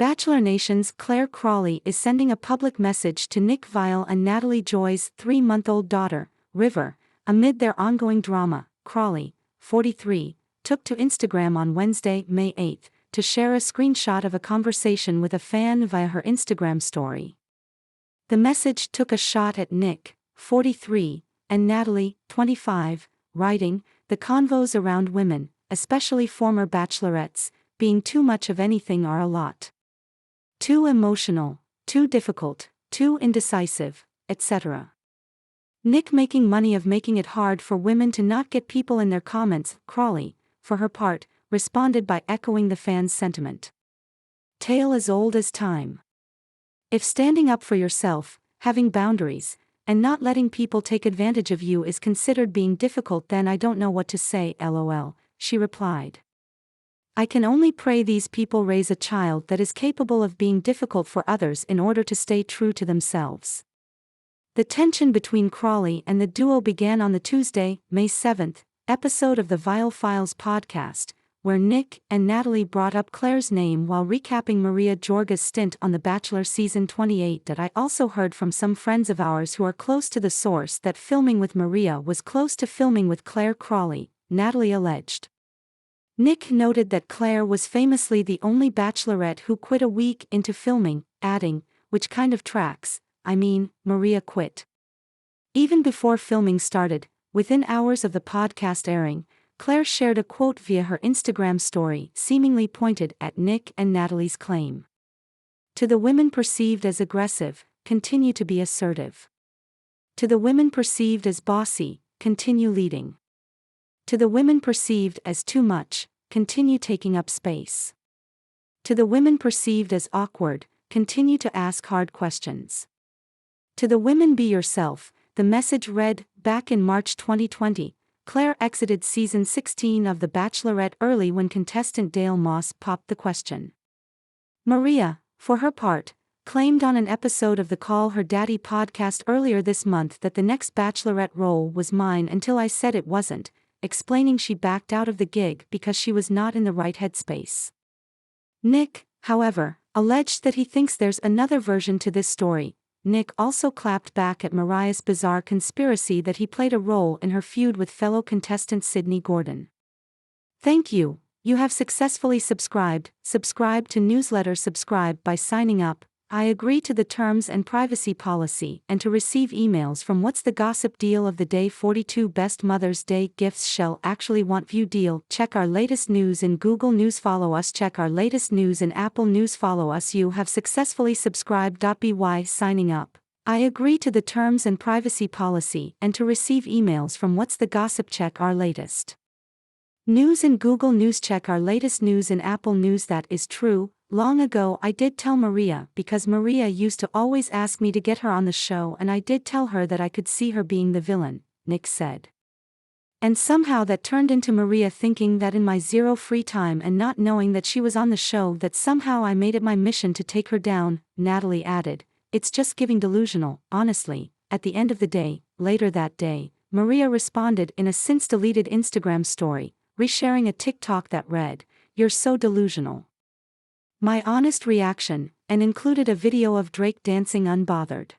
Bachelor Nation's Clare Crawley is sending a public message to Nick Viall and Natalie Joy's 3-month-old daughter, River, amid their ongoing drama. Crawley, 43, took to Instagram on Wednesday, May 8, to share a screenshot of a conversation with a fan via her Instagram story. The message took a shot at Nick, 43, and Natalie, 25, writing, "The convos around women, especially former bachelorettes, being too much of anything are a lot. Too emotional, too difficult, too indecisive, etc. Nick making money of making it hard for women to not get people in their comments." Crawley, for her part, responded by echoing the fans' sentiment. Tale as old as time. If standing up for yourself, having boundaries, and not letting people take advantage of you is considered being difficult, then I don't know what to say, lol, she replied. I can only pray these people raise a child that is capable of being difficult for others in order to stay true to themselves. The tension between Crawley and the duo began on the Tuesday, May 7, episode of the Viall Files podcast, where Nick and Natalie brought up Clare's name while recapping Maria Jorga's stint on The Bachelor season 28. That I also heard from some friends of ours who are close to the source that filming with Maria was close to filming with Clare. Crawley, Natalie alleged. Nick noted that Clare was famously the only bachelorette who quit a week into filming, adding, "Which kind of tracks, I mean, Maria quit." Even before filming started, within hours of the podcast airing, Clare shared a quote via her Instagram story seemingly pointed at Nick and Natalie's claim. "To the women perceived as aggressive, continue to be assertive. To the women perceived as bossy, continue leading. To the women perceived as too much, continue taking up space. To the women perceived as awkward, continue to ask hard questions. To the women be yourself," the message read. Back in March 2020, Clare exited season 16 of The Bachelorette early when contestant Dale Moss popped the question. Maria, for her part, claimed on an episode of the Call Her Daddy podcast earlier this month that the next Bachelorette role was mine until I said it wasn't, explaining she backed out of the gig because she was not in the right headspace. Nick, however, alleged that he thinks there's another version to this story. Nick also clapped back at Mariah's bizarre conspiracy that he played a role in her feud with fellow contestant Sydney Gordon. "Thank you, you have successfully subscribed. Subscribe to newsletter. Subscribe by signing up. I agree to the terms and privacy policy and to receive emails from What's the Gossip Deal of the Day. 42 Best Mother's Day Gifts Shall Actually Want View Deal. Check our latest news in Google News. Follow us. Check our latest news in Apple News. Follow us. You have successfully subscribed. By signing up, I agree to the terms and privacy policy and to receive emails from What's the Gossip. Check our latest news in Google News. Check our latest news in Apple News. That is true. Long ago I did tell Maria because Maria used to always ask me to get her on the show, and I did tell her that I could see her being the villain," Nick said. "And somehow that turned into Maria thinking that in my zero free time and not knowing that she was on the show that somehow I made it my mission to take her down," Natalie added. "It's just giving delusional, honestly, at the end of the day." Later that day, Maria responded in a since-deleted Instagram story, resharing a TikTok that read, "You're so delusional. My honest reaction," and included a video of Drake dancing unbothered.